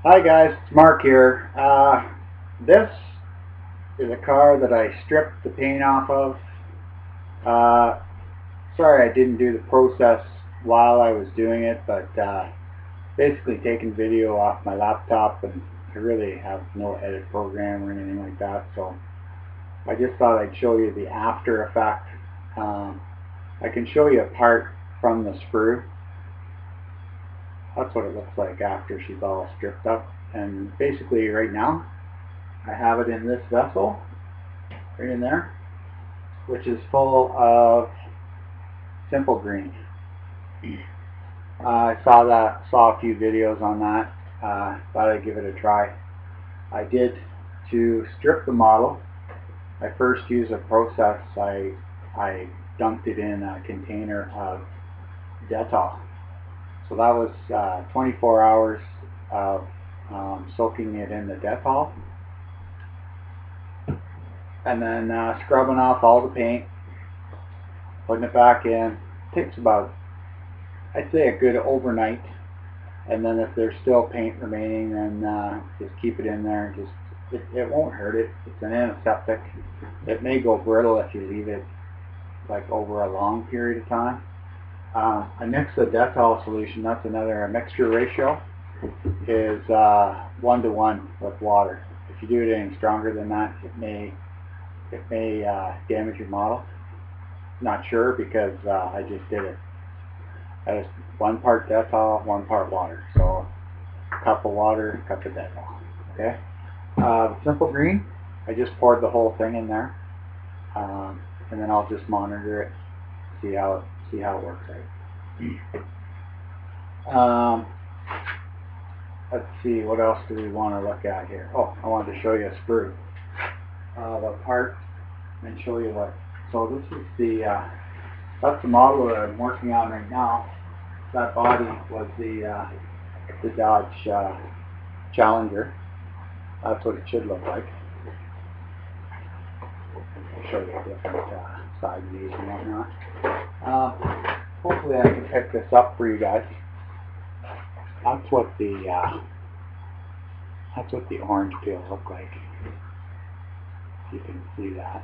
Hi guys, it's Mark here. This is a car that I stripped the paint off of. Uh, Sorry I didn't do the process while I was doing it, but basically taking video off my laptop, and I really have no edit program or anything like that, so I just thought I'd show you the after effect. I can show you a part from the sprue. That's what it looks like after she's all stripped up, and basically right now I have it in this vessel, right in there, which is full of Simple Green. I saw a few videos on that. Thought I'd give it a try. I did to strip the model. I first used a process. I dunked it in a container of Dettol. So that was 24 hours of soaking it in the Dettol, and then scrubbing off all the paint, putting it back in. Takes about, I'd say, a good overnight, and then if there's still paint remaining, then just keep it in there. It won't hurt it. It's an antiseptic. It may go brittle if you leave it like over a long period of time. I mix the Dettol solution. That's another mixture ratio is 1:1 with water. If you do it any stronger than that, it may damage your model. Not sure because I just did it. That is 1 part Dettol, 1 part water. So a cup of water, a cup of Dettol. Okay. Simple Green, I just poured the whole thing in there, and then I'll just monitor it, see how it works out. Let's see, what else do we want to look at here? Oh, I wanted to show you a sprue, the part, and show you what. So this is that's the model that I'm working on right now. That body was the Dodge Challenger. That's what it should look like. I'll show you different side views and whatnot. Hopefully I can pick this up for you guys. That's what the orange peel look like. If you can see that.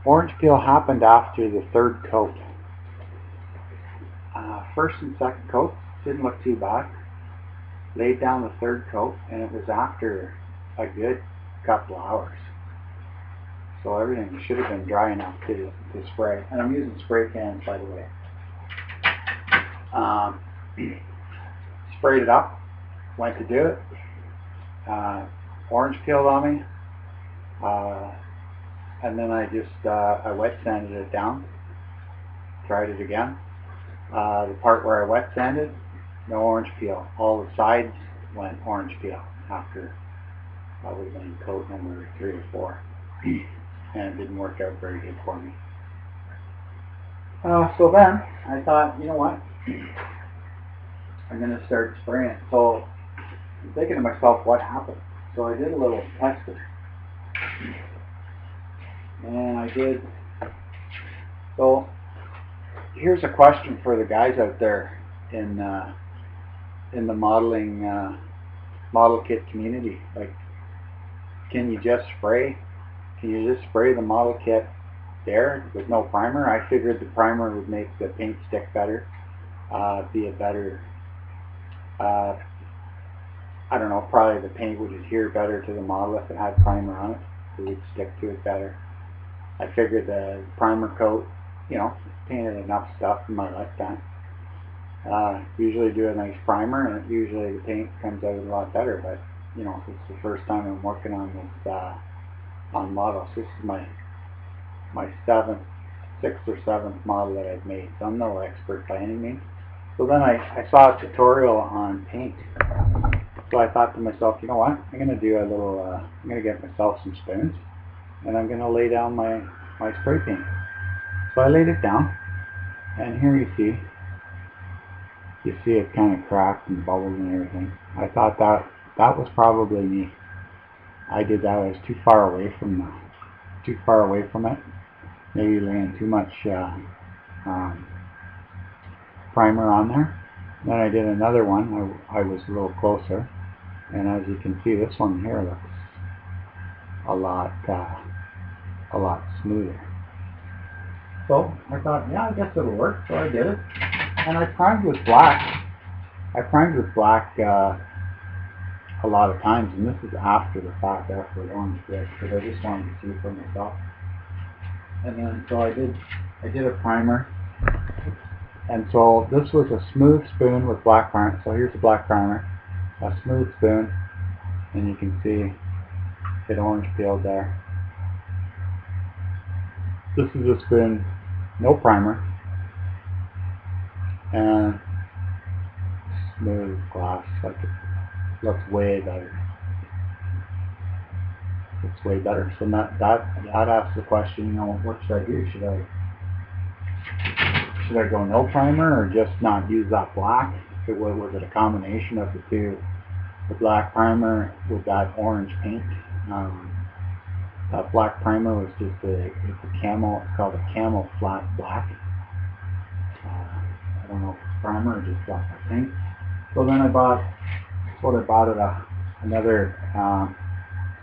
Orange peel happened after the 3rd coat. First and second coat didn't look too bad. Laid down the 3rd coat, and it was after a good couple hours. So everything should have been dry enough to spray. And I'm using spray cans, by the way. Sprayed it up, went to do it. Orange peeled on me, and then I just I wet sanded it down. Tried it again. The part where I wet sanded, no orange peel. All the sides went orange peel after probably coat number 3 or 4, and it didn't work out very good for me. So then I thought, you know what, I'm going to start spraying. So I'm thinking to myself, what happened? So I did a little testing, and I did. So here's a question for the guys out there in the modeling model kit community. Like, can you just spray? Can you just spray the model kit there with no primer? I figured the primer would make the paint stick better, be a better, I don't know, probably the paint would adhere better to the model if it had primer on it. It would stick to it better. I figured the primer coat, you know, painted enough stuff in my lifetime. Usually do a nice primer, and usually the paint comes out a lot better, but you know, it's the first time I'm working on this on models. This is my 6th or 7th model that I've made, so I'm no expert by any means. So then I saw a tutorial on paint. So I thought to myself, you know what, I'm going to do a little, I'm going to get myself some spoons, and I'm going to lay down my spray paint. So I laid it down, and here you see it kind of cracked and bubbled and everything. I thought that was probably me. I did that. I was too far away from it. Maybe laying too much primer on there. Then I did another one. I was a little closer, and as you can see, this one here looks a lot smoother. So I thought, yeah, I guess it'll work. So I did it, and I primed with black. I primed with black a lot of times, and this is after the fact, after orange grit, because I just wanted to see for myself. And then so I did a primer, and so this was a smooth spoon with black primer. So here's the black primer, a smooth spoon, and you can see it orange peeled there. This is a spoon, no primer, and smooth glass. Like it looks way better. It's way better. So that asks the question, you know, what should I do? Should I go no primer or just not use that black? Was it a combination of the two? The black primer with that orange paint. That black primer was just it's called a camel flat black. I don't know if it's primer or just black paint. So then I bought at another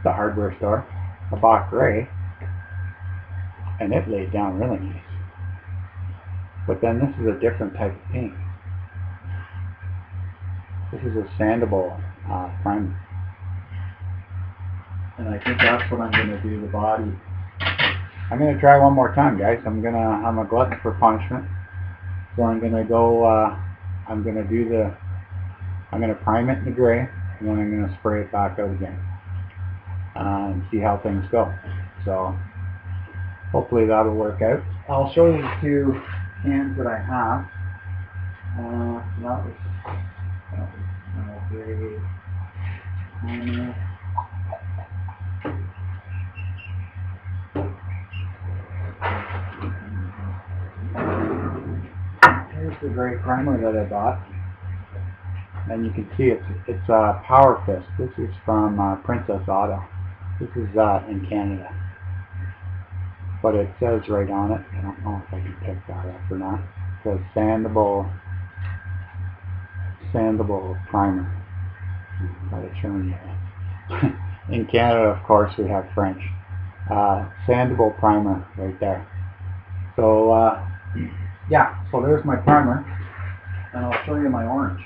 the hardware store. I bought gray, and it laid down really nice. But then this is a different type of paint. This is a sandable primer. And I think that's what I'm going to do the body. I'm going to try one more time, guys. I'm a glutton for punishment. So I'm going to go, I'm going to prime it in the gray, and then I'm going to spray it back out again. And see how things go. So hopefully that'll work out. I'll show you the two cans that I have. That was gray primer. Here's the gray primer that I bought, and you can see it's Power Fist. This is from Princess Auto. This is in Canada, but it says right on it. I don't know if I can pick that up or not. It says sandable primer. But it's showing you. In Canada, of course, we have French. Sandable primer right there. So yeah, so there's my primer, and I'll show you my orange.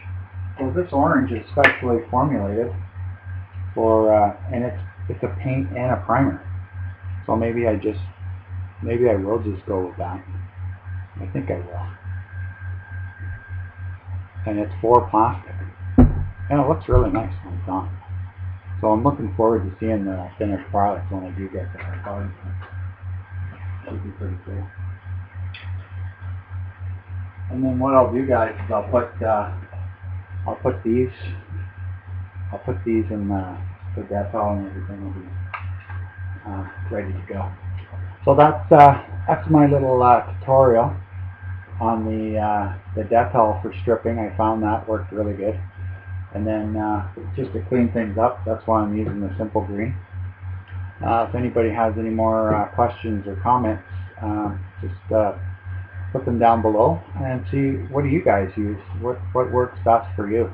So this orange is specially formulated for, and it's a paint and a primer. So maybe I will just go with that. I think I will. And it's for plastic, and it looks really nice when it's on. So I'm looking forward to seeing the finished product when I do get the body. That'll be pretty cool. And then what I'll do, guys, is I'll put these in the Dettol, and everything will be ready to go. So that's my little tutorial on the Dettol for stripping. I found that worked really good. And then just to clean things up, that's why I'm using the Simple Green. If anybody has any more questions or comments, just put them down below and see, what do you guys use? What works best for you?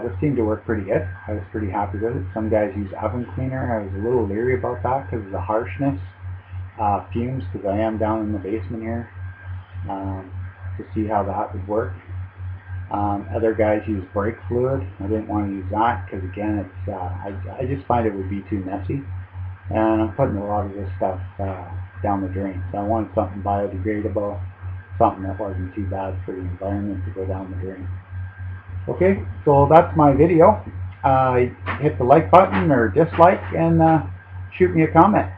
This seemed to work pretty good. I was pretty happy with it. Some guys use oven cleaner. I was a little leery about that because of the harshness, fumes, because I am down in the basement here, to see how that would work. Other guys use brake fluid. I didn't want to use that because, again, it's I just find it would be too messy, and I'm putting a lot of this stuff down the drain. So I wanted something biodegradable, something that wasn't too bad for the environment to go down the drain. Okay, so that's my video. Hit the like button or dislike, and shoot me a comment.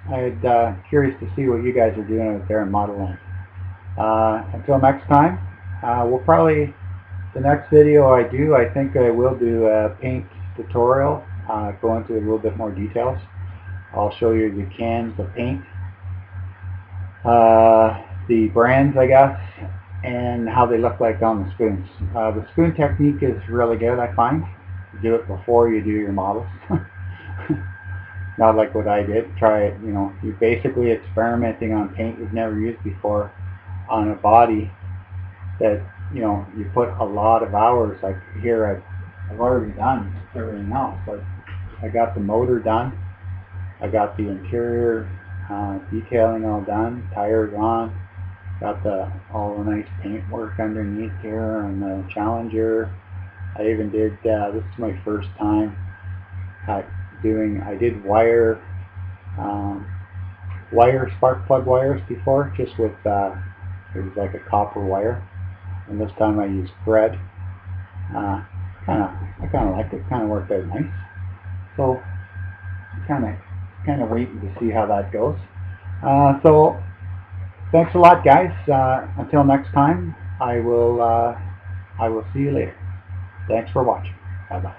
I'm curious to see what you guys are doing out there in Model Land. Until next time, we'll probably, the next video I think I will do a paint tutorial, go into a little bit more details. I'll show you the cans of paint, the brands, I guess, and how they look like on the spoons. The spoon technique is really good, I find. Do it before you do your models. Not like what I did. Try it, you know, you're basically experimenting on paint you've never used before on a body that, you know, you put a lot of hours. Like here, I've already done everything else. Like I got the motor done, I got the interior detailing all done, tires on, got all the nice paint work underneath here on the Challenger. I even did, this is my first time I did wire spark plug wires before, just with, it was like a copper wire, and this time I used thread. I kind of liked it, kind of worked out nice. So kind of waiting to see how that goes. So thanks a lot, guys. Until next time, I will see you later. Thanks for watching. Bye bye.